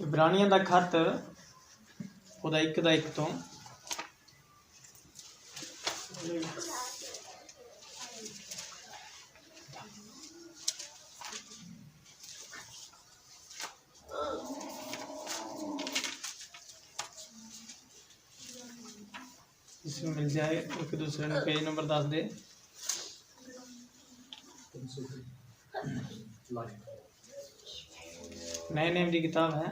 ਇਬਰਾਨੀਆਂ ਦਾ ਖੱਤ ਉਹਦਾ 1:1 ਤੋਂ इसमें मिल जाए एक दूसरे ने पेज नंबर 10 दे नए नेम की किताब है।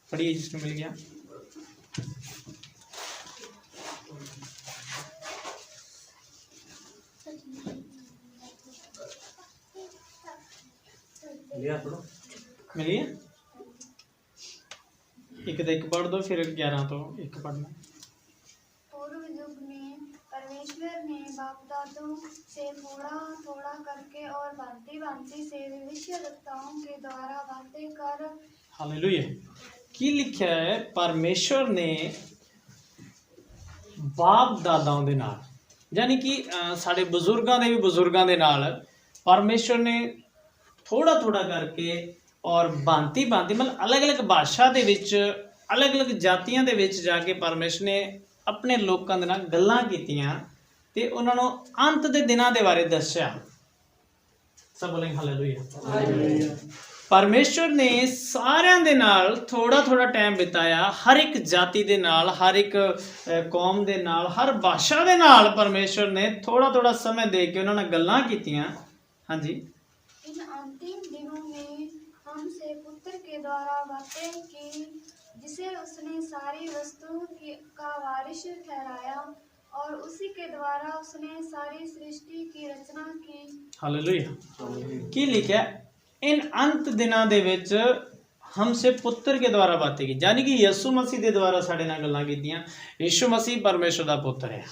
पढ़िए जिसमें मिल गया। मिलिए एक तो 1 पढ़ दो फिर 11 तो 1 पढ़ना। पूर्व युग में परमेश्वर ने बाप दादों से थोड़ा थोड़ा करके और भांति भांति से भविष्यवक्ताओं के द्वारा बातें कर हालेलुया की लिखा है। परमेश्वर ने बाप दादाओं दे नाल यानी कि साडे बुजुर्गां दे भी बुजुर्गां दे नाल परमेश्वर ने थोड़ा थोड़ा करके और भांति भांति मतलब अलग अलग भाषा दे विच अलग अलग जातियां दे विच जाके परमेश्वर ने अपने लोकां दे नाल गल्लां कीतियां ते उन्हां नूं अंत दे दिनां दे बारे दस्सिया। सब बोलेंगे हालेलुया। परमेश्वर ने सारियां दे नाल थोड़ा थोड़ा टाइम बिताया, हर एक जाति दे नाल, हर एक कौम दे नाल, हर भाषा दे नाल परमेश्वर ने थोड़ा थोड़ा समय दे के उन्हां नाल गल्लां कीतियां। हाँ जी। इन अंतिम दिनों में हमसे पुत्र के द्वारा बातें की, जिसे उसने सारी वस्तुओं का वारिस ठहराया और उसी के द्वारा उसने सारी सृष्टि की रचना की। हालेलुया की लिखा इन अंत दिनां दे विच हमसे पुत्र के द्वारा बातें की, यानी कि यीशु मसीह के द्वारा साडे नाल गल्लां कीतियां। यीशु मसीह परमेश्वर दा पुत्र है।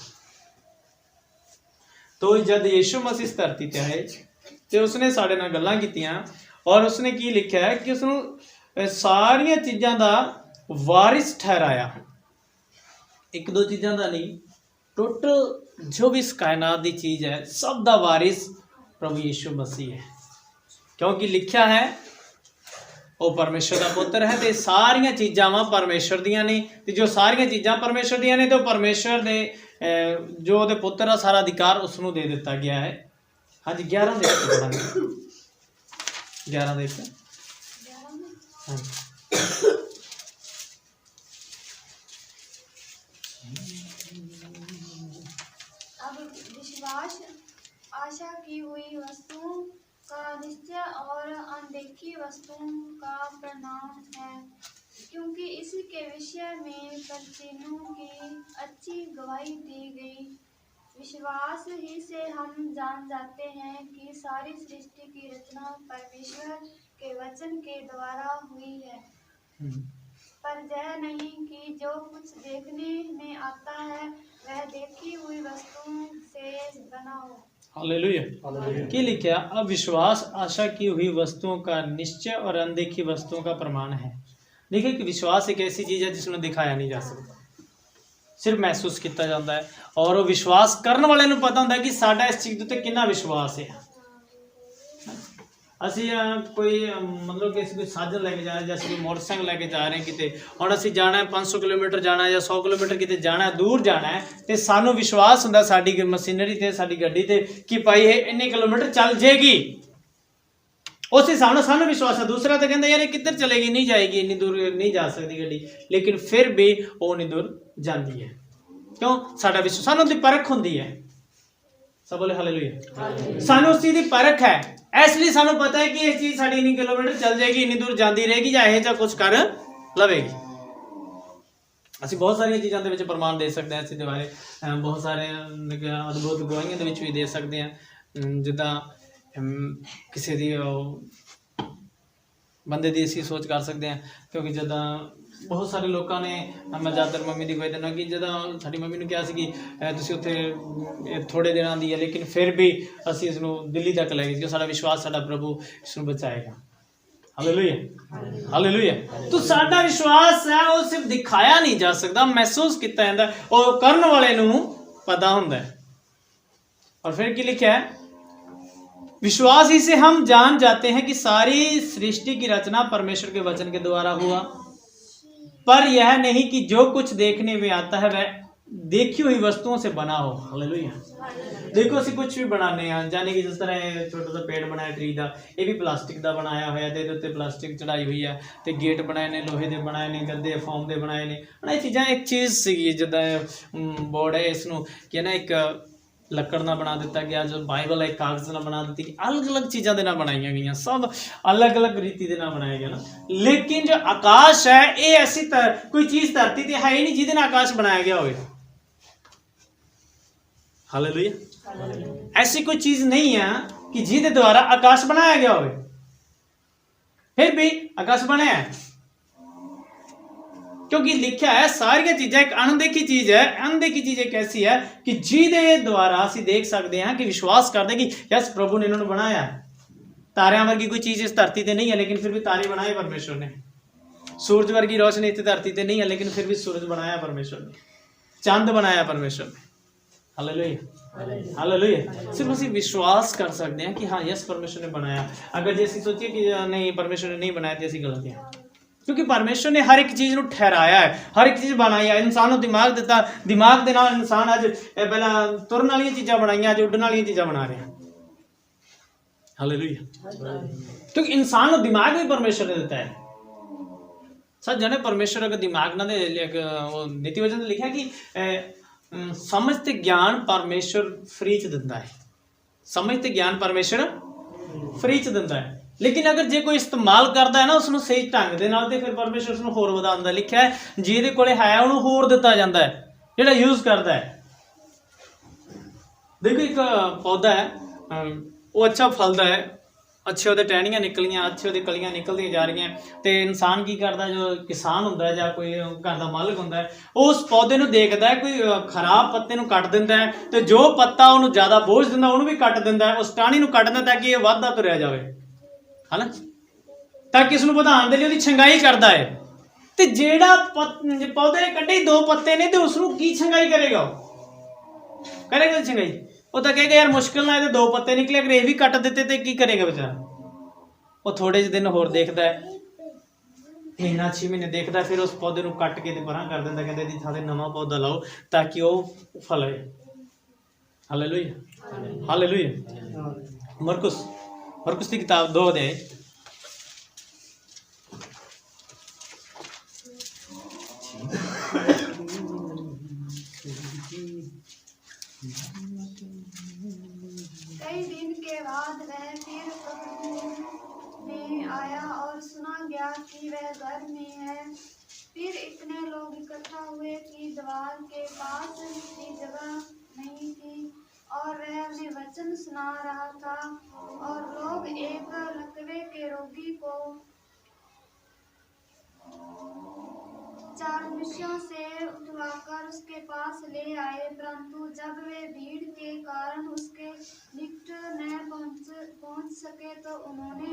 तो जब यीशु मसीह इस धरती ते आए तो उसने साडे नाल गल्लां कीतियां और उसने की लिखा है कि उसनूं सारियां चीज़ां दा वारिस ठहराया। एक दो चीज़ां दा नहीं, टोटल जो भी इस कायनात दी चीज़ है सब दा वारिस प्रभु यीशु मसीह है, क्योंकि लिखा है वो परमेश्वर का पुत्र है। तो सारियां चीज़ां वा परमेश्वर दियां ने, ते जो सारियां चीज़ां परमेश्वर दियां ने तो परमेश्वर ने जो उहदे पुत्र का सारा अधिकार उसनूं दे दिता गया है। हाँ जी 11 दे 11 दे हाँ अब विश्वास आशा की हुई वस्तुओं का निश्चय और अनदेखी वस्तुओं का प्रमाण है, क्योंकि इसी के विषय में प्राचीनों की अच्छी गवाही दी गई। विश्वास ही से हम जान जाते हैं कि सारी सृष्टि की रचना परमेश्वर के वचन के द्वारा हुई है, पर यह नहीं कि जो कुछ देखने में आता है वह देखी हुई वस्तुओं से बना हो। हालेलुया की लिखा अब विश्वास आशा की हुई वस्तुओं का निश्चय और अनदेखी वस्तुओं का प्रमाण है। देखिए कि विश्वास एक ऐसी चीज़ है जिसमें दिखाया नहीं जा सकता, सिर्फ महसूस किया जाता है। और वो विश्वास करने वाले नूं पता होंदा है कि साडा इस चीज़ उत्ते कितना विश्वास है। असी कोई मतलब कि कोई साधन लैके जा रहे, जैसे कोई मोटरसाइकिल लैके जा रहे हैं किते, हुण असी जाना है 500 किलोमीटर जाना है या 100 किलोमीटर किते जाना है, दूर जाना है, तो सानू विश्वास हुंदा साडी मशीनरी ते साडी गड्डी ते कि भाई ये इन्ने किलोमीटर चल जाएगी। उस हिसाब नाल सानू विश्वास है। दूसरा तो कहता यार ये किधर चलेगी, नहीं जाएगी, इन्नी दूर नहीं जा सकती गड्डी, लेकिन फिर भी वो इन्नी दूर जाती है। क्यों? साडा विश्वास, सानू उहदी परख हुंदी है। सब बोले हालेलुया। सानू उस चीज़ की परख है, इसलिए सानू पता है कि ये चीज़ साड़ी इन्नी किलोमीटर चल जाएगी, इन्नी दूर जाती रहेगी या यह जा कुछ कर लवेगी। ਅਸੀਂ बहुत सारिया चीज़ों के प्रमाण दे सकते हैं, इस बारे बहुत सारे अद्भुत गवाहियां भी दे सकते हैं। जिदा किसी दी बंदे की असी सोच कर सकते हैं, क्योंकि जदा बहुत सारे लोगों ने मैं ज़्यादातर मम्मी की गवाही देना कि जदा साड़ी मम्मी ने कहा कि तुसीं उत्थे थोड़े दिनों की है, लेकिन फिर भी असी इसनूं दिल्ली तक लै गए कि साडा विश्वास साडा प्रभु इसनूं बचाएगा। Hallelujah hallelujah. तो साडा विश्वास है वो सिर्फ दिखाया नहीं जा सकता, महसूस किया जाता है, और करने वाले नूं पता हुंदा है। और फिर क्या लिखा है, विश्वास ही से हम जान जाते हैं कि सारी सृष्टि की रचना परमेश्वर के वचन के द्वारा हुआ, पर यह नहीं कि जो कुछ देखने में आता है वह देखी हुई वस्तुओं से बना हो। हालेलुया। देखो ਅਸੀਂ कुछ भी बनाने हैं, जाने कि जिस तरह छोटा सा पेड़ बनाया ट्री का, ये भी प्लास्टिक का बनाया होया ਤੇ ਇਹਦੇ ਉੱਤੇ ਪਲਾਸਟਿਕ ਚੜਾਈ ਹੋਈ ਹੈ ਤੇ ਗੇਟ ਬਣਾਏ ਨੇ, ਲੋਹੇ ਦੇ ਬਣਾਏ ਨੇ, ਗੱਦੇ ਫੋਮ ਦੇ ਬਣਾਏ ਨੇ। ਇਹ ਚੀਜ਼ਾਂ ਇੱਕ ਚੀਜ਼ ਸੀਗੀ, ਜਿੱਦਾਂ ਬੋਰਡ ਹੈ ਇਸ ਨੂੰ ਕਿ ਨਾ ਇੱਕ ਲੱਕੜ ਨਾਲ ਬਣਾ ਦਿੱਤਾ ਗਿਆ, ਜੋ ਬਾਈਬਲ ਹੈ ਕਾਗਜ਼ ਨਾਲ ਬਣਾ ਦਿੱਤੀ, ਅਲੱਗ-ਅਲੱਗ ਚੀਜ਼ਾਂ ਦੇ ਨਾਲ ਬਣਾਈਆਂ ਗਈਆਂ, ਸਭ ਅਲੱਗ-ਅਲੱਗ ਰੀਤੀ ਦੇ ਨਾਲ ਬਣਾਇਆ ਗਿਆ ਨਾ। ਲੇਕਿਨ ਜੋ ਆਕਾਸ਼ ਹੈ ਇਹ ਐਸੀ ਕੋਈ ਚੀਜ਼ ਧਰਤੀ ਤੇ ਹੈ ਹੀ ਨਹੀਂ ਜਿਹਦੇ ਨਾਲ ਆਕਾਸ਼ ਬਣਾਇਆ ਗਿਆ ਹੋਵੇ। हालेलुया। ऐसी कोई चीज नहीं है कि जिसके द्वारा आकाश बनाया गया हो, फिर भी आकाश बनाया है क्योंकि लिखा है सारी चीजें एक अनदेखी चीज है। अनदेखी चीज एक ऐसी है कि जिसके द्वारा ਅਸੀਂ देख सकते हैं कि विश्वास करते कि यस प्रभु ने इन्होंने बनाया है। तारियां वर्गी कोई चीज इस धरती ते नहीं है, लेकिन फिर भी तारे बनाए परमेश्वर ने। सूरज वर्गी रोशनी इस धरती ते नहीं है, लेकिन फिर भी सूरज बनाया परमेश्वर ने। चंद बनाया परमेश्वर ने। Hallelujah, hallelujah. सिर्फ ਅਸੀਂ विश्वास कर सकते हैं कि हाँ यस परमेश्वर ने बनाया। अगर ਜੇ ਅਸੀਂ सोचिए कि नहीं परमेश्वर ने नहीं बनाया तो ਅਸੀਂ गलत हैं, क्योंकि परमेश्वर ने हर एक चीज़ ਨੂੰ ठहराया है, हर एक चीज़ बनाई है। ਇਨਸਾਨ ਨੂੰ ਦਿਮਾਗ ਦਿੱਤਾ, ਦਿਮਾਗ ਦੇ ਨਾਲ ਇਨਸਾਨ ਅੱਜ ਪਹਿਲਾਂ ਤੁਰਨ ਵਾਲੀਆਂ ਚੀਜ਼ਾਂ ਬਣਾਈਆਂ, ਅੱਜ ਉੱਡਣ ਵਾਲੀਆਂ ਚੀਜ਼ਾਂ ਬਣਾ ਰਿਹਾ। हालेलुया। क्योंकि इंसान ਨੂੰ ਦਿਮਾਗ ਵੀ परमेश्वर ने ਦਿੱਤਾ है। सच जाने परमेश्वर अगर दिमाग ना दे, नीति वचन में लिखा है कि समझ ते ज्ञान परमेश्वर फ्री च दिंदा है। समझ ते ज्ञान परमेश्वर फ्री च दिंदा है, लेकिन अगर जे कोई इस्तेमाल करता है ना उसनूं सही ढंग दे नाल, ते फिर परमेश्वर उसनूं होर वधा दिंदा। लिखा है जिहदे कोले है उहनूं होर दिता जांदा है, जिहड़ा यूज करता है। देखो एक पौधा है, वो अच्छा फलदा है, अच्छे ਉਹਦੇ ਟਹਿਣੀਆਂ ਨਿਕਲੀਆਂ, ਅੱਛੇ ਉਹਦੇ ਕਲੀਆਂ ਨਿਕਲਦੀਆਂ ਜਾ ਰਹੀਆਂ, ਤੇ ਇਨਸਾਨ ਕੀ ਕਰਦਾ, ਜੋ ਕਿਸਾਨ ਹੁੰਦਾ ਹੈ ਜਾਂ ਕੋਈ ਘਰ ਦਾ ਮਾਲਕ ਹੁੰਦਾ ਹੈ, ਉਹ ਉਸ ਪੌਦੇ ਨੂੰ ਦੇਖਦਾ ਹੈ, ਕੋਈ ਖਰਾਬ ਪੱਤੇ ਨੂੰ ਕੱਟ ਦਿੰਦਾ ਹੈ, ਤੇ ਜੋ ਪੱਤਾ ਉਹਨੂੰ ਜ਼ਿਆਦਾ ਬੋਝ ਦਿੰਦਾ ਉਹਨੂੰ ਵੀ ਕੱਟ ਦਿੰਦਾ ਹੈ, ਉਸ ਟਾਹਣੀ ਨੂੰ ਕੱਟ ਦਿੰਦਾ ਤਾਂ ਕਿ ਇਹ ਵੱਧਦਾ ਤੁਰਿਆ ਜਾਵੇ, ਹਨਾ, ਤਾਂ ਕਿ ਇਸ ਨੂੰ ਵਧਾਉਣ ਦੇ ਲਈ ਉਹਦੀ ਛੰਗਾਈ ਕਰਦਾ ਹੈ। ਤੇ ਜਿਹੜਾ ਪੌਦੇ ਨੇ ਕੱਢੇ ਦੋ ਪੱਤੇ ਨੇ, ਤੇ ਉਸ ਨੂੰ ਕੀ ਛੰਗਾਈ ਕਰੇਗਾ? ਕਰੇਗਾ ਛੰਗਾਈ? ਉਹ ਤਾਂ ਕਹੇਗਾ ਯਾਰ ਮੁਸ਼ਕਿਲ ਨਾਲ ਇਹਦੇ ਦੋ ਪੱਤੇ ਨਿਕਲੇ, ਅਗਰ ਇਹ ਵੀ ਕੱਟ ਦਿੱਤੇ ਤੇ ਕੀ ਕਰੇਗਾ ਵਿਚਾਰਾ? ਉਹ ਥੋੜੇ ਜਿਹੇ ਦਿਨ ਹੋਰ ਦੇਖਦਾ ਹੈ, ਮਹੀਨਾ 6 ਮਹੀਨੇ ਦੇਖਦਾ, ਫਿਰ ਉਸ ਪੌਦੇ ਨੂੰ ਕੱਟ ਕੇ ਤੇ ਪਰਾਂ ਕਰ ਦਿੰਦਾ, ਕਹਿੰਦੇ ਇਹਦੀ ਥਾਂ ਤੇ ਨਵਾਂ ਪੌਦਾ ਲਾਓ ਤਾਂ ਕਿ ਉਹ ਫਲੇ। Hallelujah, hallelujah. ਮਰਕੁਸ ਦੀ ਕਿਤਾਬ 2 ਅਧਿਆਇ कई दिन के बाद वह फिर कब्र में आया और सुना गया कि वह घर में है। फिर इतने लोग इकट्ठा हुए कि द्वार के पास भी जगह नहीं थी, और वह उन्हें वचन सुना रहा था। और लोग एक लकवे के रोगी को चारमियों से उठवाकर उसके पास ले आए, परंतु जब वे भीड़ के कारण उसके निकट न पहुंच सके तो उन्होंने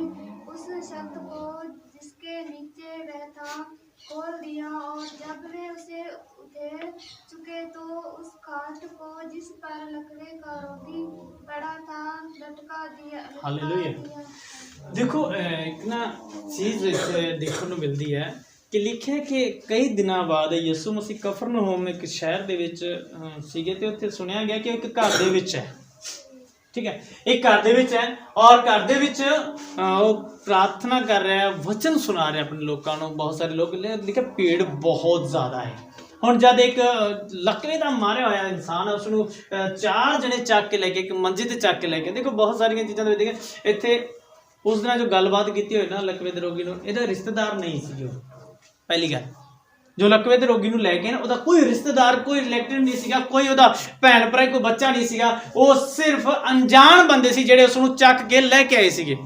उस शब्द को जिसके नीचे वह था खोल दिया, और जब वे उसे उधेड़ चुके तो उस खाट को जिस पर लकवे का रोगी पड़ा था लटका दिया। हालेलुया। देखो एक ना चीज देखने को मिलती है कि लिखिਆ कि कई ਦਿਨਾਂ ਬਾਅਦ ਯਿਸੂ ਮਸੀਹ ਕਫਰਨਹੂਮ ਇੱਕ ਸ਼ਹਿਰ ਦੇ ਵਿੱਚ ਸੀਗੇ, ਤੇ ਉੱਥੇ ਸੁਣਿਆ ਗਿਆ ਕਿ ਇੱਕ ਘਰ ਦੇ ਵਿੱਚ ਹੈ, ਠੀਕ ਹੈ, ਇੱਕ ਘਰ ਦੇ ਵਿੱਚ ਹੈ, ਔਰ ਘਰ ਦੇ ਵਿੱਚ ਉਹ ਪ੍ਰਾਰਥਨਾ ਕਰ ਰਿਹਾ, ਵਚਨ ਸੁਣਾ ਰਿਹਾ ਆਪਣੇ ਲੋਕਾਂ ਨੂੰ। ਬਹੁਤ ਸਾਰੇ ਲੋਕ ਲਿਖਿਆ ਭੀੜ ਬਹੁਤ ਜ਼ਿਆਦਾ ਹੈ। ਹੁਣ ਜਦ ਇੱਕ ਲਕਵੇ ਦਾ ਮਾਰਿਆ ਹੋਇਆ ਇਨਸਾਨ ਹੈ, ਉਸਨੂੰ 4 ਜਣੇ ਚੱਕ ਕੇ ਲੈ ਕੇ, ਇੱਕ ਮੰਜੇ ਤੇ ਚੱਕ ਕੇ ਲੈ ਕੇ, ਦੇਖੋ ਬਹੁਤ ਸਾਰੀਆਂ ਚੀਜ਼ਾਂ ਦੇ ਵਿੱਚ ਇੱਥੇ ਉਸ ਦਿਨ ਜੋ ਗੱਲਬਾਤ ਕੀਤੀ ਹੋਈ ਨਾ ਲਕਵੇ ਦੇ ਰੋਗੀ ਨੂੰ, ਇਹਦਾ ਰਿਸ਼ਤੇਦਾਰ ਨਹੀਂ ਸੀ। ਜੋ ਪਹਿਲੀ ਗੱਲ, ਜੋ ਲਕਵੇ ਦੇ ਰੋਗੀ ਨੂੰ ਲੈ ਕੇ ਨਾ, ਉਹਦਾ ਕੋਈ ਰਿਸ਼ਤੇਦਾਰ, ਕੋਈ ਰਿਲੇਟਿਵ ਨਹੀਂ ਸੀਗਾ, ਕੋਈ ਉਹਦਾ ਭੈਣ ਭਰਾ, ਕੋਈ ਬੱਚਾ ਨਹੀਂ ਸੀਗਾ। ਉਹ ਸਿਰਫ ਅਣਜਾਣ ਬੰਦੇ ਸੀ ਜਿਹੜੇ ਉਸ ਨੂੰ ਚੱਕ ਕੇ ਲੈ ਕੇ ਆਏ ਸੀਗੇ।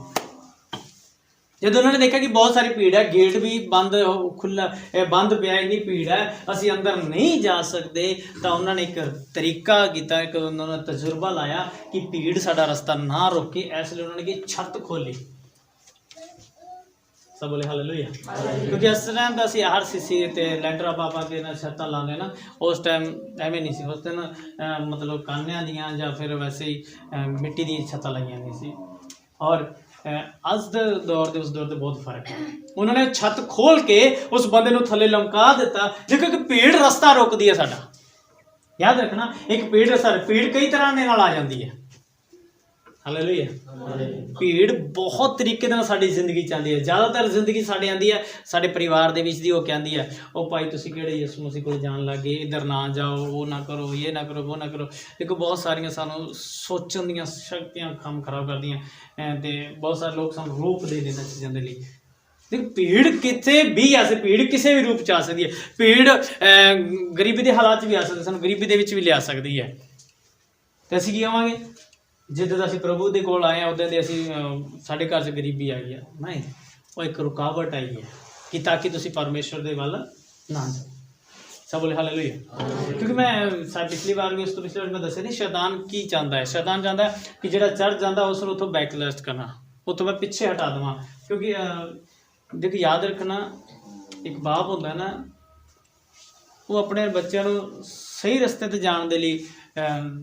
ਜਦੋਂ ਉਹਨਾਂ ਨੇ ਦੇਖਿਆ ਕਿ ਬਹੁਤ ਸਾਰੀ ਭੀੜ ਹੈ, ਗੇਟ ਵੀ ਬੰਦ ਖੁੱਲਾ ਬੰਦ ਪਿਆ, ਇੰਨੀ ਭੀੜ ਹੈ, ਅਸੀਂ ਅੰਦਰ ਨਹੀਂ ਜਾ ਸਕਦੇ, ਤਾਂ ਉਹਨਾਂ ਨੇ ਇੱਕ ਤਰੀਕਾ ਕੀਤਾ, ਇੱਕ ਉਹਨਾਂ ਨੇ ਤਜਰਬਾ ਲਾਇਆ ਕਿ ਭੀੜ ਸਾਡਾ ਰਸਤਾ ਨਾ ਰੋਕੇ। ਇਸ ਲਈ ਉਹਨਾਂ ਨੇ ਕਿ ਛੱਤ ਖੋਲੀ। सब बोले हालेलुया। क्योंकि इस टाइम तो ਅਸੀਂ हर सीसी ते ਲੈਂਟਰ ਪਾ ਕੇ ਨਾ ਛੱਤਾਂ ਲਾਉਂਦੇ ਨਾ, ਉਸ ਟਾਈਮ ਐਵੇਂ ਨਹੀਂ ਸੀ। ਉਸ ਦਿਨ ਮਤਲਬ ਕਾਨਿਆਂ ਦੀਆਂ ਜਾਂ ਫਿਰ ਵੈਸੇ ਹੀ ਮਿੱਟੀ ਦੀ ਛੱਤਾਂ ਲਾਈਆਂ ਨਹੀਂ ਸੀ। ਔਰ ਅੱਜ ਦੇ ਦੌਰ ਦੇ ਉਸ ਦੌਰ ਤੇ ਬਹੁਤ ਫਰਕ ਹੈ। ਉਹਨਾਂ ਨੇ ਛੱਤ ਖੋਲ ਕੇ ਉਸ ਬੰਦੇ ਨੂੰ ਥੱਲੇ ਲਮਕਾ ਦਿੱਤਾ, ਦੇਖੋ ਕਿ ਭੀੜ ਰਸਤਾ ਰੋਕਦੀ ਹੈ ਸਾਡਾ। ਯਾਦ ਰੱਖਣਾ, ਇੱਕ ਭੀੜ ਭੀੜ ਕਈ ਤਰ੍ਹਾਂ ਦੇ ਨਾਲ ਆ ਜਾਂਦੀ ਹੈ। ਹਾਲੇਲੂਇਆ। ਭੀੜ ਬਹੁਤ ਤਰੀਕੇ ਦੇ ਨਾਲ ਸਾਡੀ ਜ਼ਿੰਦਗੀ 'ਚ ਆਉਂਦੀ ਹੈ। ਜ਼ਿਆਦਾਤਰ ਜ਼ਿੰਦਗੀ ਸਾਡੇ ਆਉਂਦੀ ਹੈ ਸਾਡੇ ਪਰਿਵਾਰ ਦੇ ਵਿੱਚ ਦੀ। ਉਹ ਕਹਿੰਦੀ ਹੈ, ਉਹ ਭਾਈ ਤੁਸੀਂ ਕਿਹੜੇ ਯਿਸੂ ਮਸੀਹ ਕੋਲ ਜਾਣ ਲੱਗ ਗਏ, ਇੱਧਰ ਨਾ ਜਾਓ, ਉਹ ਨਾ ਕਰੋ, ਇਹ ਨਾ ਕਰੋ, ਉਹ ਨਾ ਕਰੋ। ਦੇਖੋ ਬਹੁਤ ਸਾਰੀਆਂ ਸਾਨੂੰ ਸੋਚਣ ਦੀਆਂ ਸ਼ਕਤੀਆਂ ਕੰਮ ਖਰਾਬ ਕਰਦੀਆਂ, ਅਤੇ ਬਹੁਤ ਸਾਰੇ ਲੋਕ ਸਾਨੂੰ ਰੋਕਦੇ ਨੇ ਇਹਨਾਂ ਚੀਜ਼ਾਂ ਦੇ ਲਈ। ਦੇਖੋ ਭੀੜ ਕਿਤੇ ਵੀ ਆ ਸਕਦੀ, ਭੀੜ ਕਿਸੇ ਵੀ ਰੂਪ 'ਚ ਆ ਸਕਦੀ ਹੈ। ਭੀੜ ਗਰੀਬੀ ਦੇ ਹਾਲਾਤ 'ਚ ਵੀ ਆ ਸਕਦੀ, ਸਾਨੂੰ ਗਰੀਬੀ ਦੇ ਵਿੱਚ ਵੀ ਲਿਆ ਸਕਦੀ ਹੈ। ਅਤੇ ਅਸੀਂ ਕੀ ਕਹਾਂਗੇ, ਜਿੱਦਾਂ ਦਾ ਅਸੀਂ ਪ੍ਰਭੂ ਦੇ ਕੋਲ ਆਏ ਹਾਂ ਉੱਦਾਂ ਦੇ ਅਸੀਂ ਸਾਡੇ ਘਰ 'ਚ ਗਰੀਬੀ ਆ ਗਈ ਹੈ। ਨਹੀਂ, ਉਹ ਇੱਕ ਰੁਕਾਵਟ ਆਈ ਹੈ ਕਿ ਤਾਂ ਕਿ ਤੁਸੀਂ ਪਰਮੇਸ਼ਵਰ ਦੇ ਵੱਲ ਨਾ ਜਾਓ। ਸਭ ਬੋਲੇ ਹਾਲੇਲੂਇਆ। ਕਿਉਂਕਿ ਮੈਂ ਪਿਛਲੀ ਵਾਰ ਵੀ ਉਸ ਤੋਂ ਪਿਛਲੇ ਵਾਰ ਮੈਂ ਦੱਸਿਆ ਨਹੀਂ, ਸ਼ੈਤਾਨ ਕੀ ਚਾਹੁੰਦਾ ਹੈ। ਸ਼ੈਤਾਨ ਚਾਹੁੰਦਾ ਹੈ ਕਿ ਜਿਹੜਾ ਚਰਚ ਜਾਂਦਾ ਉਸ ਨੂੰ ਉੱਥੋਂ ਬੈਕਲਿਸਟ ਕਰਨਾ, ਉੱਥੋਂ ਮੈਂ ਪਿੱਛੇ ਹਟਾ ਦੇਵਾਂ। ਕਿਉਂਕਿ ਦੇਖੋ ਯਾਦ ਰੱਖਣਾ, ਇੱਕ ਬਾਪ ਹੁੰਦਾ ਨਾ, ਉਹ ਆਪਣੇ ਬੱਚਿਆਂ ਨੂੰ ਸਹੀ ਰਸਤੇ 'ਤੇ ਜਾਣ ਦੇ ਲਈ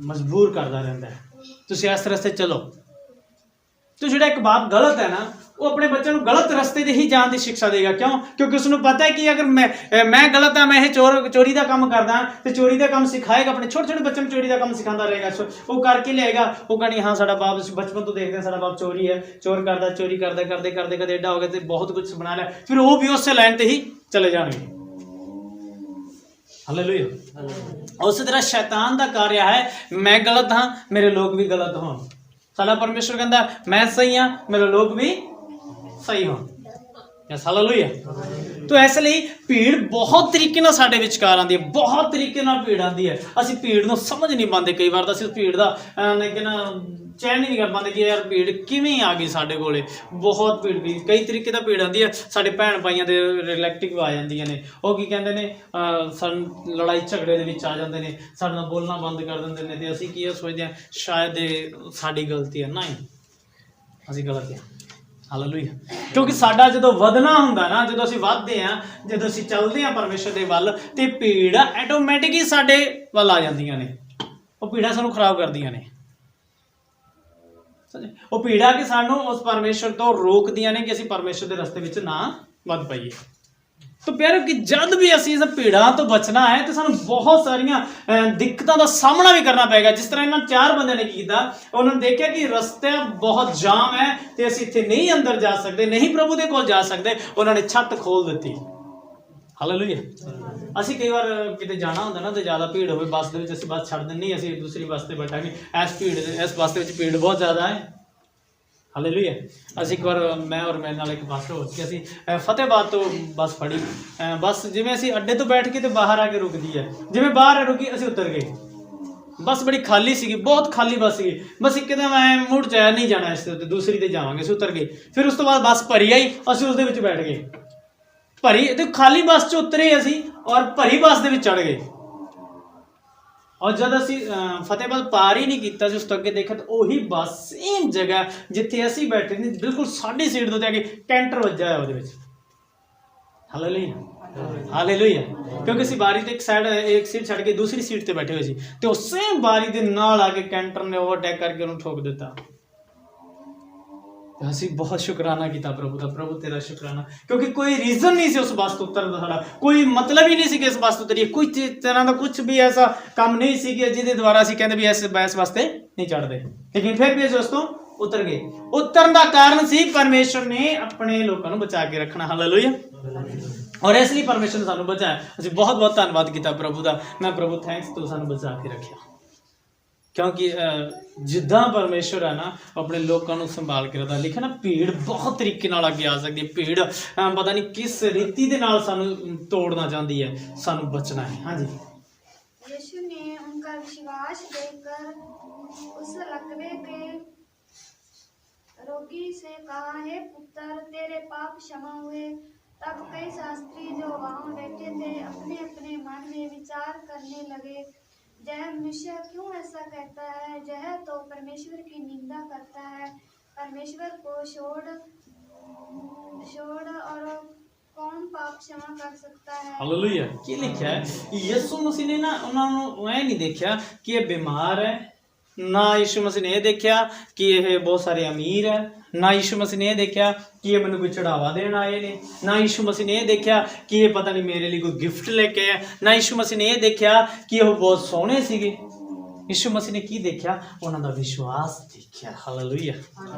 ਮਜਬੂਰ ਕਰਦਾ ਰਹਿੰਦਾ ਹੈ, ਤੁਸੀਂ ਇਸ ਰਸਤੇ ਚਲੋ। ਤੇ ਜਿਹੜਾ ਇੱਕ ਬਾਪ ਗਲਤ ਹੈ ਨਾ, ਉਹ ਆਪਣੇ ਬੱਚਿਆਂ ਨੂੰ ਗਲਤ ਰਸਤੇ 'ਤੇ ਹੀ ਜਾਣ ਦੀ ਸਿੱਖਿਆ ਦੇਗਾ। ਕਿਉਂ? ਕਿਉਂਕਿ ਉਸਨੂੰ ਪਤਾ ਹੈ ਕਿ ਅਗਰ ਮੈਂ ਗਲਤ ਹਾਂ, ਮੈਂ ਇਹ ਚੋਰੀ ਦਾ ਕੰਮ ਕਰਦਾ, ਤੇ ਚੋਰੀ ਦਾ ਕੰਮ ਸਿਖਾਏਗਾ ਆਪਣੇ ਛੋਟੇ ਛੋਟੇ ਬੱਚਿਆਂ ਨੂੰ, ਚੋਰੀ ਦਾ ਕੰਮ ਸਿਖਾਉਂਦਾ ਰਹੇਗਾ। ਉਹ ਕਰਕੇ ਲਿਆਏਗਾ, ਉਹ ਕਹਣੀ ਹਾਂ ਸਾਡਾ ਬਾਪ, ਬਚਪਨ ਤੋਂ ਦੇਖਦੇ ਸਾਡਾ ਬਾਪ ਚੋਰੀ ਹੈ, ਚੋਰੀ ਕਰਦੇ ਕਦੇ ਐਡਾ ਹੋ ਗਿਆ ਤੇ ਬਹੁਤ ਕੁਝ ਬਣਾ ਲਿਆ, ਫਿਰ ਉਹ ਵੀ ਉਸੇ ਲਾਈਨ 'ਤੇ ਹੀ ਚਲੇ ਜਾਣਗੇ। ਹਾਲੇਲੂਇਆ। ਉਸੇ ਤਰ੍ਹਾਂ ਸ਼ੈਤਾਨ ਦਾ ਕਾਰਿਆ ਹੈ, ਮੈਂ ਗਲਤ ਹਾਂ, ਮੇਰੇ ਲੋਕ ਵੀ ਗਲਤ ਹੋਣ। ਸਾਡਾ ਪਰਮੇਸ਼ਵਰ ਕਹਿੰਦਾ ਮੈਂ ਸਹੀ ਹਾਂ, ਮੇਰੇ ਲੋਕ ਵੀ ਸਹੀ ਹੋਣ। ਹਾਲੇਲੂਇਆ। ਤੋ ਇਸ ਲਈ ਭੀੜ ਬਹੁਤ ਤਰੀਕੇ ਨਾਲ ਸਾਡੇ ਵਿਚਕਾਰ ਆਉਂਦੀ ਹੈ, ਬਹੁਤ ਤਰੀਕੇ ਨਾਲ ਭੀੜ ਆਉਂਦੀ ਹੈ। ਅਸੀਂ ਭੀੜ ਨੂੰ ਸਮਝ ਨਹੀਂ ਪਾਉਂਦੇ। ਕਈ ਵਾਰ ਤਾਂ ਅਸੀਂ ਭੀੜ ਦਾ ਲੇਕਿਨ ਚੈਨ ਹੀ ਨਹੀਂ ਕਰ ਪਾਉਂਦੇ ਕਿ ਯਾਰ ਭੀੜ ਕਿਵੇਂ ਆ ਗਈ ਸਾਡੇ ਕੋਲੇ। ਬਹੁਤ ਭੀੜ ਵੀ ਕਈ ਤਰੀਕੇ ਦਾ ਭੀੜ ਆਉਂਦੀ ਹੈ। ਸਾਡੇ ਭੈਣ ਭਾਈਆਂ ਦੇ ਰਿਲੇਟਿਵ ਆ ਜਾਂਦੀਆਂ ਨੇ, ਉਹ ਕੀ ਕਹਿੰਦੇ ਨੇ, ਸਾਨੂੰ ਲੜਾਈ ਝਗੜੇ ਦੇ ਵਿੱਚ ਆ ਜਾਂਦੇ ਨੇ, ਸਾਡੇ ਨਾਲ ਬੋਲਣਾ ਬੰਦ ਕਰ ਦਿੰਦੇ ਨੇ, ਅਤੇ ਅਸੀਂ ਕੀ ਸੋਚਦੇ ਹਾਂ ਸ਼ਾਇਦ ਇਹ ਸਾਡੀ ਗਲਤੀ ਹੈ। ਨਹੀਂ, ਅਸੀਂ ਗਲਤ ਹਾਂ। ਹਾਲੇਲੂਇਆ। ਕਿਉਂਕਿ ਸਾਡਾ ਜਦੋਂ ਵਧਣਾ ਹੁੰਦਾ ਨਾ, ਜਦੋਂ ਅਸੀਂ ਵੱਧਦੇ ਹਾਂ, ਜਦੋਂ ਅਸੀਂ ਚੱਲਦੇ ਹਾਂ ਪਰਮੇਸ਼ਰ ਦੇ ਵੱਲ, ਤੇ ਭੀੜ ਆਟੋਮੈਟਿਕ ਹੀ ਸਾਡੇ ਵੱਲ ਆ ਜਾਂਦੀਆਂ ਨੇ। ਉਹ ਭੀੜਾਂ ਸਾਨੂੰ ਖਰਾਬ ਕਰਦੀਆਂ ਨੇ। ਉਹ ਭੀੜਾਂ ਕਿ ਸਾਨੂੰ ਉਸ ਪਰਮੇਸ਼ਰ ਤੋਂ ਰੋਕਦੀਆਂ ਨੇ ਕਿ ਅਸੀਂ ਪਰਮੇਸ਼ਰ ਦੇ ਰਸਤੇ ਵਿੱਚ ਨਾ ਵੱਧ ਪਾਈਏ। ਤਾਂ ਪਿਆਰੇ, ਕਿ ਜਦ ਵੀ ਅਸੀਂ ਇਸ ਭੀੜਾਂ ਤੋਂ ਬਚਣਾ ਹੈ ਤਾਂ ਸਾਨੂੰ ਬਹੁਤ ਸਾਰੀਆਂ ਦਿੱਕਤਾਂ ਦਾ ਸਾਹਮਣਾ ਵੀ ਕਰਨਾ ਪਏਗਾ। ਜਿਸ ਤਰ੍ਹਾਂ ਇਹਨਾਂ 4 ਬੰਦਿਆਂ ਨੇ ਕੀ ਕੀਤਾ, ਉਹਨਾਂ ਨੇ ਦੇਖਿਆ ਕਿ ਰਸਤਾ ਬਹੁਤ ਜਾਮ ਹੈ ਤੇ ਅਸੀਂ ਇੱਥੇ ਨਹੀਂ ਅੰਦਰ ਜਾ ਸਕਦੇ, ਨਹੀਂ ਪ੍ਰਭੂ ਦੇ ਕੋਲ ਜਾ ਸਕਦੇ। ਉਹਨਾਂ ਨੇ ਛੱਤ ਖੋਲ ਦਿੱਤੀ। ਹਾਲੇਲੂਇਆ। ਅਸੀਂ ਕਈ ਵਾਰ ਕਿਤੇ ਜਾਣਾ ਹੁੰਦਾ ਨਾ ਤੇ ਜ਼ਿਆਦਾ ਭੀੜ ਹੋਵੇ ਬੱਸ ਦੇ ਵਿੱਚ, ਅਸੀਂ ਬੱਸ ਛੱਡ ਦਿੰਦੇ, ਅਸੀਂ ਦੂਸਰੀ ਬੱਸ 'ਤੇ ਬੈਠਾਂਗੇ। ਇਸ ਬੱਸ ਦੇ ਵਿੱਚ ਭੀੜ ਬਹੁਤ ਜ਼ਿਆਦਾ ਹੈ। ਹਾਲੇਲੂਇਆ। ਅਸੀਂ ਇੱਕ ਵਾਰ ਮੈਂ ਔਰ ਮੇਰੇ ਨਾਲ ਇੱਕ ਬੱਸ ਹੋ ਸੀ, ਅਸੀਂ ਫਤਿਹਬਾਦ ਤੋਂ ਬੱਸ ਫੜੀ। ਬੱਸ ਜਿਵੇਂ ਅਸੀਂ ਅੱਡੇ ਤੋਂ ਬੈਠ ਕੇ ਤੇ ਬਾਹਰ ਆ ਕੇ ਰੁਕਦੀ ਹੈ, ਜਿਵੇਂ ਬਾਹਰ ਰੁਕੀ ਅਸੀਂ ਉਤਰ ਗਏ। ਬੱਸ ਬੜੀ ਖਾਲੀ ਸੀਗੀ, ਬਹੁਤ ਖਾਲੀ ਬੱਸ ਸੀਗੀ। ਬਸ ਇੱਕਦਮ ਐ ਮੁੜ ਜਾ ਨਹੀਂ ਜਾਣਾ ਇਸ ਉੱਤੇ, ਦੂਸਰੀ ਤੇ ਜਾਵਾਂਗੇ, ਅਸੀਂ ਉਤਰ ਗਏ। ਫਿਰ ਉਸ ਤੋਂ ਬਾਅਦ ਬੱਸ ਭਰੀ ਆਈ, ਅਸੀਂ ਉਸ ਦੇ ਵਿੱਚ ਬੈਠ ਗਏ। ਭਰੀ ਤੇ ਖਾਲੀ ਬੱਸ 'ਚ ਉਤਰੇ ਅਸੀਂ ਔਰ ਭਰੀ ਬੱਸ ਦੇ ਵਿੱਚ ਚੜ ਗਏ। ਔਰ ਜਦ ਅਸੀਂ ਫਤਿਹਬਾਦ ਪਾਰ ਹੀ ਨਹੀਂ ਕੀਤਾ ਸੀ, ਉਸ ਤੋਂ ਅੱਗੇ ਦੇਖਿਆ ਤਾਂ ਉਹੀ ਬੱਸ ਸੇਮ ਜਗ੍ਹਾ ਜਿੱਥੇ ਅਸੀਂ ਬੈਠੇ ਨੇ, ਬਿਲਕੁਲ ਸਾਡੀ ਸੀਟ ਦੇ ਉੱਤੇ ਆ ਕੇ ਕੈਂਟਰ ਵੱਜਾ ਹੋਇਆ ਉਹਦੇ ਵਿੱਚ। ਹਾਲੇਲੂਇਆ। ਹਾਲੇਲੂਇਆ। ਕਿਉਂਕਿ ਅਸੀਂ ਬਾਰੀ ਤੇ ਇੱਕ ਸੀਟ ਛੱਡ ਕੇ ਦੂਸਰੀ ਸੀਟ ਤੇ ਬੈਠੇ ਹੋਏ ਸੀ, ਤੇ ਉਹ ਸੇਮ ਬਾਰੀ ਦੇ ਨਾਲ ਆ ਕੇ ਕੈਂਟਰ ਨੇ ਓਵਰਟੇਕ ਕਰਕੇ ਉਹਨੂੰ ਠੋਕ ਦਿੱਤਾ। ਅਸੀਂ ਬਹੁਤ ਸ਼ੁਕਰਾਨਾ ਕੀਤਾ ਪ੍ਰਭੂ ਦਾ। ਪ੍ਰਭੂ ਤੇਰਾ ਸ਼ੁਕਰਾਨਾ, ਕਿਉਂਕਿ ਕੋਈ ਰੀਜ਼ਨ ਨਹੀਂ ਸੀ ਉਸ ਬੱਸ ਤੋਂ ਉਤਰਨ ਦਾ, ਸਾਡਾ ਕੋਈ ਮਤਲਬ ਹੀ ਨਹੀਂ ਸੀ ਕਿ ਇਸ ਬੱਸ ਤੋਂ ਉਤਰੀਏ। ਕੋਈ ਤਰ੍ਹਾਂ ਦਾ ਕੁਝ ਵੀ ਐਸਾ ਕੰਮ ਨਹੀਂ ਸੀ ਕਿ ਜਿਹਦੇ ਦੁਆਰਾ ਅਸੀਂ ਕਹਿੰਦੇ ਵੀ ਇਸ ਵਾਸਤੇ ਨਹੀਂ ਚੜ੍ਹਦੇ, ਲੇਕਿਨ ਫਿਰ ਵੀ ਅਸੀਂ ਉਸ ਤੋਂ ਉਤਰ ਗਏ। ਉਤਰਨ ਦਾ ਕਾਰਨ ਸੀ ਪਰਮੇਸ਼ਰ ਨੇ ਆਪਣੇ ਲੋਕਾਂ ਨੂੰ ਬਚਾ ਕੇ ਰੱਖਣਾ। ਹਾਲੇਲੂਇਆ। ਔਰ ਇਸ ਲਈ ਪਰਮੇਸ਼ਰ ਨੇ ਸਾਨੂੰ ਬਚਾਇਆ। ਅਸੀਂ ਬਹੁਤ ਬਹੁਤ ਧੰਨਵਾਦ ਕੀਤਾ ਪ੍ਰਭੂ ਦਾ। ਮੈਂ ਪ੍ਰਭੂ ਥੈਂਕਸ, ਤੂੰ ਸਾਨੂੰ ਬਚਾ ਕੇ ਰੱਖਿਆ। ਕਿਉਂਕਿ ਜਿੱਦਾਂ ਪਰਮੇਸ਼ਰ ਹੈ ਨਾ, ਆਪਣੇ ਲੋਕਾਂ ਨੂੰ ਸੰਭਾਲ ਕੇ ਰੱਖਦਾ। ਲਿਖਿਆ ਨਾ, ਭੀੜ ਬਹੁਤ ਤਰੀਕੇ ਨਾਲ ਅੱਗੇ ਆ ਸਕਦੀ ਹੈ। ਭੀੜ ਪਤਾ ਨਹੀਂ ਕਿਸ ਰੀਤੀ ਦੇ ਨਾਲ ਸਾਨੂੰ ਤੋੜਨਾ ਚਾਹੁੰਦੀ ਹੈ, ਸਾਨੂੰ ਬਚਣਾ ਹੈ। ਹਾਂਜੀ। यीशु ने उनका विश्वास देखकर उस लकवे के रोगी से कहा, हे पुत्र, तेरे पाप क्षमा हुए। तब कई शास्त्री जो वहाँ बैठे थे अपने अपने मन में विचार करने लगे, यह मनुष्य क्यों ऐसा कहता है? यह तो परमेश्वर की निंदा करता है। परमेश्वर को छोड़ और क्षमा कर सकता है। ਹਾਲੇਲੂਇਆ। ਕੀ ਲਿਖਿਆ ਹੈ? ਯਿਸੂ ਮਸੀਹ ਨੇ ਨਾ ਉਹਨਾਂ ਨੂੰ ਐ ਨਹੀਂ ਦੇਖਿਆ ਕਿ ਇਹ ਬਿਮਾਰ ਹੈ, ਨਾ ਯਿਸੂ ਮਸੀਹ ਨੇ ਇਹ ਦੇਖਿਆ ਕਿ ਇਹ ਬਹੁਤ ਸਾਰੇ ਅਮੀਰ ਹੈ, ਨਾ ਯਿਸੂ ਮਸੀਹ ਨੇ ਇਹ ਦੇਖਿਆ ਕਿ ਇਹ ਮੈਨੂੰ ਕੋਈ ਚੜਾਵਾ ਦੇਣ ਆਏ ਨੇ, ਨਾ ਯਿਸੂ ਮਸੀਹ ਨੇ ਇਹ ਦੇਖਿਆ ਕਿ ਇਹ ਪਤਾ ਨਹੀਂ ਮੇਰੇ ਲਈ ਕੋਈ ਗਿਫਟ ਲੈ ਕੇ ਆਇਆ, ਨਾ ਯਿਸੂ ਮਸੀਹ ਨੇ ਇਹ ਦੇਖਿਆ ਕਿ ਉਹ ਬਹੁਤ ਸੋਹਣੇ ਸੀਗੇ। ਯਿਸੂ ਮਸੀਹ ਨੇ ਕੀ ਦੇਖਿਆ? ਉਹਨਾਂ ਦਾ ਵਿਸ਼ਵਾਸ ਦੇਖਿਆ। Hallelujah,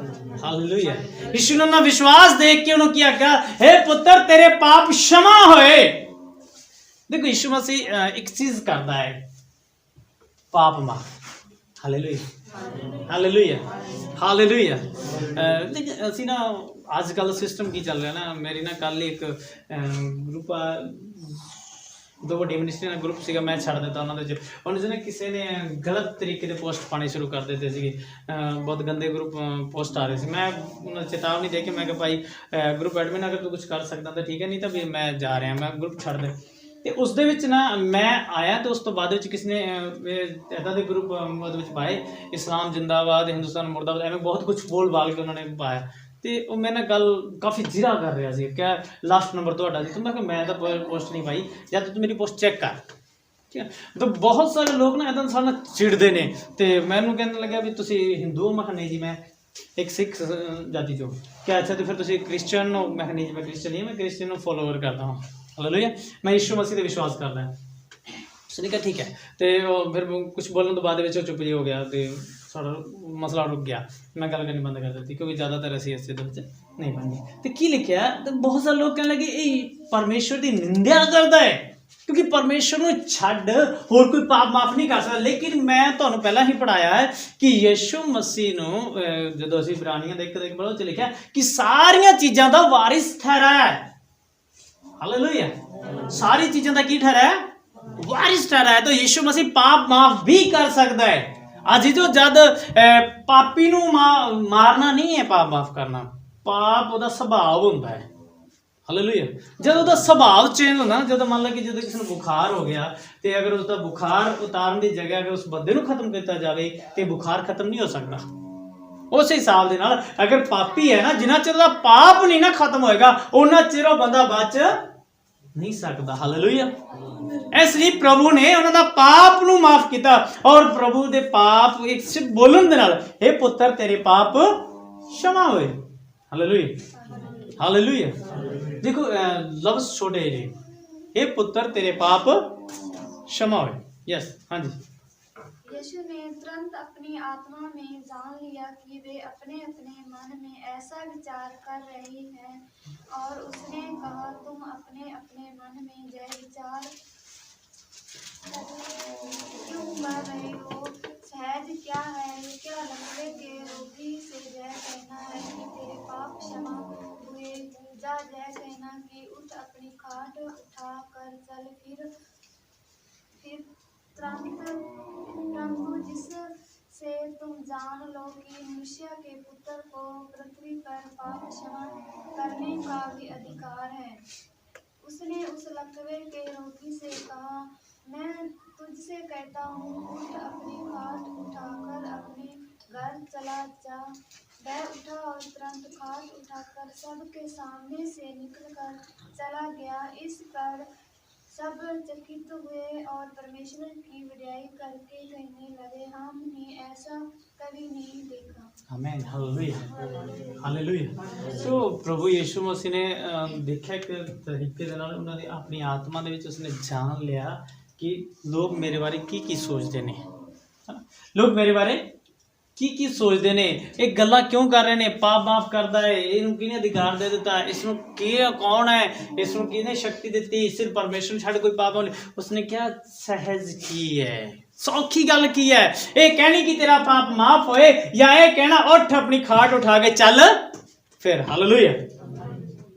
hallelujah. ਯਿਸੂ ਨੇ ਉਹਨਾਂ ਦਾ ਵਿਸ਼ਵਾਸ ਦੇਖ ਕੇ ਉਹਨੂੰ ਕੀ ਆਖਿਆ? हे ਪੁੱਤਰ ਤੇਰੇ ਪਾਪ क्षमा ਹੋਏ। देखो यीशु मसीह एक चीज करता है, पाप माफ। Hallelujah, hallelujah, hallelujah. लेकिन ਅਸੀਂ ਨਾ ਅੱਜ ਕੱਲ ਸਿਸਟਮ ਕੀ ਚੱਲ ਰਿਹਾ ਨਾ, ਮੇਰੀ ਨਾ ਕੱਲ ਇੱਕ ਗਰੁੱਪ ਆ, ਦੋ ਵੱਡੀ ਮਿਨਿਸਟਰੀ ਦਾ ਗਰੁੱਪ ਸੀਗਾ, ਮੈਂ ਛੱਡ ਦਿੱਤਾ ਉਹਨਾਂ ਦੇ ਵਿੱਚ। ਉਹਨਾਂ 'ਚ ਨਾ ਕਿਸੇ ਨੇ ਗਲਤ ਤਰੀਕੇ ਦੇ ਪੋਸਟ ਪਾਣੇ ਸ਼ੁਰੂ ਕਰ ਦਿੱਤੇ ਸੀਗੇ, ਬਹੁਤ ਗੰਦੇ ਗਰੁੱਪ ਪੋਸਟ ਆ ਰਹੇ ਸੀ। ਮੈਂ ਉਹਨਾਂ ਨੂੰ ਚੇਤਾਵਨੀ ਦੇ ਕੇ ਮੈਂ ਕਿਹਾ ਭਾਈ ਗਰੁੱਪ ਐਡਮਿਨ ਅਗਰ ਤੂੰ ਕੁਝ ਕਰ ਸਕਦਾ ਤਾਂ ਠੀਕ ਹੈ, ਨਹੀਂ ਤਾਂ ਵੀ ਮੈਂ ਜਾ ਰਿਹਾ, ਮੈਂ ਗਰੁੱਪ ਛੱਡ ਦੇ। ਤੇ ਉਸ ਦੇ ਵਿੱਚ ਨਾ ਮੈਂ ਆਇਆ ਤੇ ਉਸ ਤੋਂ ਬਾਅਦ ਵਿੱਚ ਕਿਸ ਨੇ ਇੱਦਾਂ ਦੇ ਗਰੁੱਪ ਉਹਦੇ ਵਿੱਚ ਪਾਏ, ਇਸਲਾਮ ਜਿੰਦਾਬਾਦ, ਹਿੰਦੁਸਤਾਨ ਮੁਰਦਾਬਾਦ, ਐਵੇਂ ਬਹੁਤ ਕੁਝ ਬੋਲ ਬਾਲ ਕੇ ਉਹਨਾਂ ਨੇ ਪਾਇਆ। ਤੇ ਉਹ ਮੈਂ ਨਾ ਗੱਲ ਕਾਫੀ ਜ਼ਿਰਾ ਕਰ ਰਿਹਾ ਸੀ ਕਿ ਲਾਸਟ ਨੰਬਰ ਤੁਹਾਡਾ ਸੀ। ਤੇ ਮੈਂ ਕਿਹਾ ਮੈਂ ਤਾਂ ਪੋਸਟ ਨਹੀਂ ਪਾਈ, ਜਦ ਤੂੰ ਮੇਰੀ ਪੋਸਟ ਚੈੱਕ ਕਰ, ਠੀਕ ਹੈ। ਤਾਂ ਬਹੁਤ ਸਾਰੇ ਲੋਕ ਨਾ ਇੱਦਾਂ ਸਾਡੇ ਨਾਲ ਚਿੜਦੇ ਨੇ। ਤੇ ਮੈਨੂੰ ਕਹਿਣ ਲੱਗਿਆ ਵੀ ਤੁਸੀਂ ਹਿੰਦੂ ਹੋ? ਮੈਂ ਕਿਹਾ ਨਹੀਂ ਜੀ, ਮੈਂ ਇੱਕ ਸਿੱਖ ਜਾਤੀ ਚੋਂ। ਕਿਹਾ ਅੱਛਾ ਤੇ ਫਿਰ ਤੁਸੀਂ ਕ੍ਰਿਸਚਨ ਹੋ? ਮੈਂ ਕਿਹਾ ਨਹੀਂ ਜੀ, ਮੈਂ ਕ੍ਰਿਸਚਨ ਨਹੀਂ, ਮੈਂ ਕ੍ਰਿਸਚਨ ਨੂੰ ਫੋਲੋਵਰ ਕਰਦਾ ਹਾਂ। ਹਾਲੇਲੂਇਆ, ਮੈਂ ਯਿਸੂ ਮਸੀਹ 'ਤੇ ਵਿਸ਼ਵਾਸ ਕਰਦਾ ਹਾਂ। ਉਸਨੇ ਕਿਹਾ ਠੀਕ ਹੈ। ਤੇ ਉਹ ਫਿਰ ਕੁਝ ਬੋਲਣ ਤੋਂ ਬਾਅਦ ਵਿੱਚ ਉਹ ਚੁੱਪ ਜਿਹੀ ਹੋ ਗਿਆ ਤੇ ਸਾਡਾ ਮਸਲਾ ਰੁਕ ਗਿਆ। ਮੈਂ ਗੱਲ ਕਰਨੀ ਬੰਦ ਕਰ ਦਿੱਤੀ ਕਿਉਂਕਿ ਜ਼ਿਆਦਾਤਰ ਅਸੀਂ ਇਸ ਚੀਜ਼ ਵਿੱਚ ਨਹੀਂ ਬਣਦੀ। ਤੇ ਕੀ ਲਿਖਿਆ? ਤੇ ਬਹੁਤ ਸਾਰੇ ਲੋਕ ਕਹਿਣ ਲੱਗੇ ਇਹ ਪਰਮੇਸ਼ਵਰ ਦੀ ਨਿੰਦਿਆ ਕਰਦਾ ਹੈ ਕਿਉਂਕਿ ਪਰਮੇਸ਼ਵਰ ਨੂੰ ਛੱਡ ਹੋਰ ਕੋਈ ਪਾਪ ਮਾਫ ਨਹੀਂ ਕਰ ਸਕਦਾ। ਲੇਕਿਨ ਮੈਂ ਤੁਹਾਨੂੰ ਪਹਿਲਾਂ ਹੀ ਪੜ੍ਹਾਇਆ ਹੈ ਕਿ ਯਿਸੂ ਮਸੀਹ ਨੂੰ ਜਦੋਂ ਅਸੀਂ ਇਬਰਾਨੀਆਂ ਦੇ 1 ਪੜ੍ਹੋ 'ਚ ਲਿਖਿਆ ਕਿ ਸਾਰੀਆਂ ਚੀਜ਼ਾਂ ਦਾ ਵਾਰਿਸ ਠਹਿਰਾਇਆ ਹੈ। हालेलुया, सारी चीजों का की ठहरा है? वारिस ठहरा है। तो यीशु मसीह पाप माफ भी कर सकता है। आज जो जद पापी नू मारना नहीं है, पाप माफ करना, पाप ਉਹਦਾ ਸੁਭਾਅ ਹੁੰਦਾ ਹੈ। ਹਾਲੇਲੂਇਆ। ਜਦੋਂ ਉਹਦਾ ਸੁਭਾਅ ਚੇਂਜ ਹੁੰਦਾ ਨਾ, ਜਦੋਂ ਮੰਨ ਲਾ ਕਿ ਜਦੋਂ ਕਿਸੇ ਨੂੰ ਬੁਖਾਰ ਹੋ ਗਿਆ ਤੇ ਅਗਰ ਉਸਦਾ ਬੁਖਾਰ ਉਤਾਰਨ ਦੀ ਜਗ੍ਹਾ ਅਗਰ ਉਸ ਬੰਦੇ ਨੂੰ ਖਤਮ ਕੀਤਾ ਜਾਵੇ ਤੇ ਬੁਖਾਰ ਖਤਮ ਨਹੀਂ ਹੋ ਸਕਦਾ। ਉਸ ਹਿਸਾਬ ਦੇ ਨਾਲ ਅਗਰ ਪਾਪੀ ਹੈ ਨਾ, ਜਿੰਨਾ ਚਿਰ ਉਹਦਾ ਪਾਪ ਨਹੀਂ ਨਾ ਖਤਮ ਹੋਏਗਾ ਉਹਨਾਂ ਚਿਰ ਉਹ ਬੰਦਾ ਬਚ ਨਹੀਂ ਸਕਦਾ। ਹਾਲੇਲੂਇਆ। ਇਸ ਲਈ ਪ੍ਰਭੂ ਨੇ ਉਹਨਾਂ ਦਾ ਪਾਪ ਨੂੰ ਮਾਫ ਕੀਤਾ ਔਰ ਪ੍ਰਭੂ ਦੇ ਪਾਪ ਇੱਕ ਸਿਰਫ ਬੋਲਣ ਦੇ ਨਾਲ हे ਪੁੱਤਰ ਤੇਰੇ ਪਾਪ क्षमा ਹੋਏ। Hallelujah, hallelujah. ਦੇਖੋ ਲਫ਼ਜ਼ ਛੋਟੇ ਨੇ, हे ਪੁੱਤਰ ਤੇਰੇ ਪਾਪ क्षमा ਹੋਏ। यस, हाँ जी। यीशु ने तुरंत अपनी आत्मा में जान लिया कि वे अपने अपने मन में ऐसा विचार कर रही हैं और उसने कहा तुम अपने अपने मन में यह विचार क्यों कर रहे हो? सहज क्या है? क्या लकवे के रोगी से यह कहना है कि तेरे पाप क्षमा हुए, या यह कहना कि उठ अपनी खाट उठा कर चल। फिर प्रभु जिससे तुम जान लो कि मनुष्य के पुत्र को पृथ्वी पर पाप क्षमा करने का भी अधिकार है। उसने उस लकवे के रोगी से कहा मैं तुझसे कहता हूँ उठ अपनी खाट उठाकर अपने घर चला जा। वह उठा और तुरंत खाट उठाकर सबके सामने से निकलकर चला गया। इस पर सब चकित हुए और परमेश्वर की बड़ाई करके कहने लगे हमने ऐसा कभी नहीं देखा। आमीन, हालेलुया, हालेलुया। सो प्रभु यीशु मसीह ने देखा एक तरीके ਦੇ ਨਾਲ ਉਹਨਾਂ ਦੀ ਆਪਣੀ ਆਤਮਾ ਦੇ ਵਿੱਚ ਉਸਨੇ ਜਾਣ ਲਿਆ ਕਿ ਲੋਕ ਮੇਰੇ ਬਾਰੇ ਕੀ ਸੋਚਦੇ ਨੇ, ਲੋਕ ਮੇਰੇ ਬਾਰੇ ਕੀ ਸੋਚਦੇ ਨੇ, ਇਹ ਗੱਲਾਂ ਕਿਉਂ ਕਰ ਰਹੇ ਨੇ, ਪਾਪ ਮਾਫ ਕਰਦਾ ਹੈ, ਇਹਨੂੰ ਕਿਹਨੇ ਅਧਿਕਾਰ ਦੇ ਦਿੱਤਾ, ਇਸ ਨੂੰ ਕੌਣ ਹੈ, ਇਸ ਨੂੰ ਕਿਹਨੇ ਸ਼ਕਤੀ ਦਿੱਤੀ, ਸਿਰਫ ਪਰਮੇਸ਼ਰ ਛੱਡ ਕੋਈ ਪਾਪ ਨਹੀਂ। ਉਸਨੇ ਕਿਹਾ ਸਹਿਜ ਕੀ ਹੈ, ਸੌਖੀ ਗੱਲ ਕੀ ਹੈ, ਇਹ ਕਹਿਣੀ ਕਿ ਤੇਰਾ ਪਾਪ ਮਾਫ ਹੋਏ ਜਾਂ ਇਹ ਕਹਿਣਾ ਉੱਠ ਆਪਣੀ ਖਾਟ ਉਠਾ ਕੇ ਚੱਲ ਫਿਰ। ਹਾਲੇਲੂਇਆ।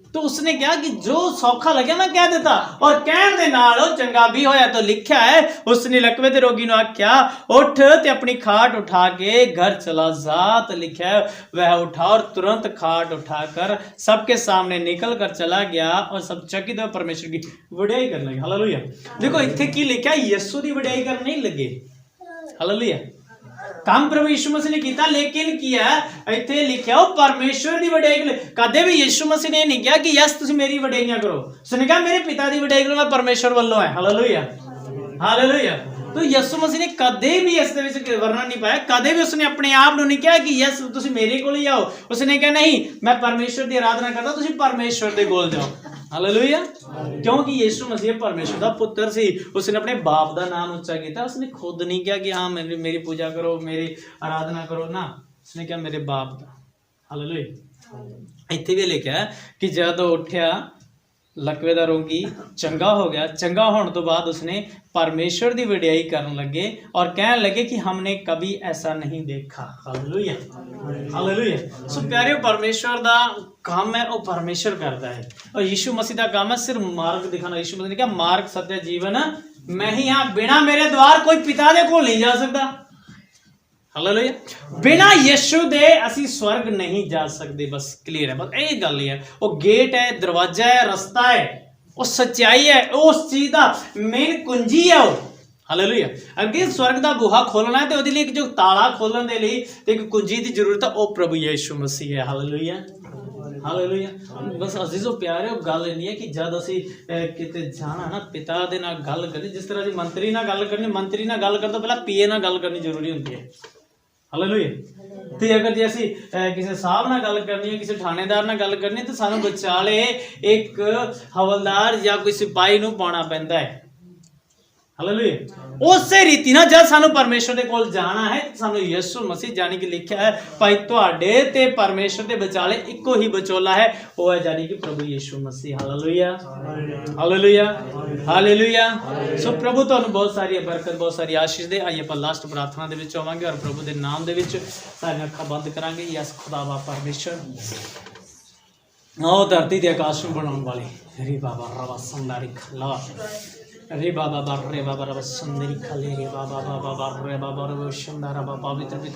तो उसने क्या कि जो सौखा लगे मैं कह देता और कहण दे नाल चंगा भी होया। तो लिखा है उसने लकवे दे रोगी नूं आख्या उठ ते अपनी खाट उठा के घर चला जा। तो लिखा है वह उठा और तुरंत खाट उठाकर सबके सामने निकल कर चला गया और सब चकित हुए परमेश्वर की वडियाई करने लगे। हालेलुया। देखो इत्थे की लिखा है यीशु दी वडियाई करने नहीं लगे। हालेलुया। ਕੰਮ ਪ੍ਰਭੂ ਯਿਸੂ ਮਸੀਹ ਨੇ ਕੀਤਾ, ਲੇਕਿਨ ਕੀ ਹੈ ਇੱਥੇ ਲਿਖਿਆ ਉਹ ਪਰਮੇਸ਼ਵਰ ਦੀ ਵਡਿਆਈ ਲਈ। ਕਦੇ ਵੀ ਯਿਸੂ ਮਸੀਹ ਨੇ ਨਹੀਂ ਕਿਹਾ ਕਿ ਯਸ ਤੁਸੀਂ ਮੇਰੀ ਵਡਿਆਈਆਂ ਕਰੋ, ਉਸਨੇ ਕਿਹਾ ਮੇਰੇ ਪਿਤਾ ਦੀ ਵਡਿਆਈ ਕਰੋ, ਮੈਂ ਪਰਮੇਸ਼ਵਰ ਵੱਲੋਂ ਹੈ। Hallelujah, hallelujah. तो ਯਿਸੂ ਮਸੀਹ ਨੇ ਕਦੇ ਵੀ ਇਸ ਦੇ ਵਿੱਚ ਵਰਣਨ ਨਹੀਂ ਪਾਇਆ, ਕਦੇ ਵੀ ਉਸਨੇ ਆਪਣੇ ਆਪ ਨੂੰ ਨਹੀਂ ਕਿਹਾ ਕਿ ਯਸ ਤੁਸੀਂ ਮੇਰੇ ਕੋਲ ਹੀ ਆਓ। ਉਸਨੇ ਕਿਹਾ ਨਹੀਂ ਮੈਂ ਪਰਮੇਸ਼ਵਰ ਦੀ ਆਰਾਧਨਾ ਕਰਦਾ, ਤੁਸੀਂ ਪਰਮੇਸ਼ਵਰ ਦੇ ਕੋਲ ਜਾਓ। ਹਾਲੇਲੂਇਆ। ਕਿਉਂਕਿ ਯਿਸੂ ਮਸੀਹ ਪਰਮੇਸ਼ਵਰ ਦਾ ਪੁੱਤਰ ਸੀ, ਉਸਨੇ ਆਪਣੇ ਬਾਪ ਦਾ ਨਾਮ ਉੱਚਾ ਕੀਤਾ। ਉਸਨੇ ਖੁਦ ਨਹੀਂ ਕਿਹਾ ਕਿ ਹਾਂ ਮੇਰੀ ਪੂਜਾ ਕਰੋ, ਮੇਰੀ ਆਰਾਧਨਾ ਕਰੋ, ਨਾ ਉਸਨੇ ਕਿਹਾ ਮੇਰੇ ਬਾਪ ਦਾ। ਹਾਲੇਲੂਇਆ। ਇੱਥੇ ਵੀ ਲਿਖਿਆ ਕਿ ਜਦੋਂ ਉੱਠਿਆ लकवे दा रोगी चंगा हो गया, चंगा होने तो बाद उसने परमेश्वर की वडियाई करने लगे और कहने लगे कि हमने कभी ऐसा नहीं देखा। Hallelujah, hallelujah. सो प्यारे परमेश्वर दा काम है वो परमेश्वर करता है, और यीशु मसीह दा काम है सिर्फ मार्ग दिखाना। यीशु मसीह ने कहा मार्ग सत्य जीवन मैं ही हाँ, बिना मेरे द्वार कोई पिता दे कोल नहीं जा सकता। हालेलुया। बिना यीशु दे असी स्वर्ग नहीं जा सकते। बस क्लियर है, बस यही गल है। वो गेट है, दरवाजा है, रास्ता है, वो सच्चाई है, उस चीज का मेन कुंजी है वो। हालेलुया। अगर स्वर्ग का बूहा खोलना है तो उसके लिए जो ताला खोलने के लिए एक कुंजी की जरूरत है, वो प्रभु यीशु मसीह है। Hallelujah, hallelujah. बस अजीजो प्यारे गल नहीं है कि जब असी किते जाना ना पिता दे नाल गल करनी, जिस तरह जी मंत्री नाल गल करनी, मंत्री नाल गल करने तो पहला पीए नाल गल करनी जरूरी होती है। हालेलुया। तो अगर जे असी किसी साहब नाल गल करनी है, किसी थानेदार नाल गल करनी तो सानू विचाले एक हवलदार या कोई सिपाही नूं पाउणा पैंदा है। हालेलुया। उसे रीति ना जब सानू परमेश्वर दे कोल जाना है, सानू यीशु मसीह जानी कि लिखा है भाई तुहाडे ते परमेश्वर दे विचाले इको ही विचोला है, वो है जानी कि प्रभु Yeshu Masih. Hallelujah, hallelujah, hallelujah. सो प्रभु तुहानू बहुत सारी बरकत, बहुत सारी आशीष दे। आइए आपां लास्ट प्रार्थना दे विच आवांगे और प्रभु दे नाम दे विच सारियां अखां बंद करांगे। यस खुदावा परमेश्वर, ओ धरती ते आकाश नूं बनाउण वाले रे बाबा रवा संदारी खला रे बाबा बाप रे बाबा रवा संदरी खले रे बाबा बाबा बाप रे बाबा रवा संदारा बाबा पवित्र पिता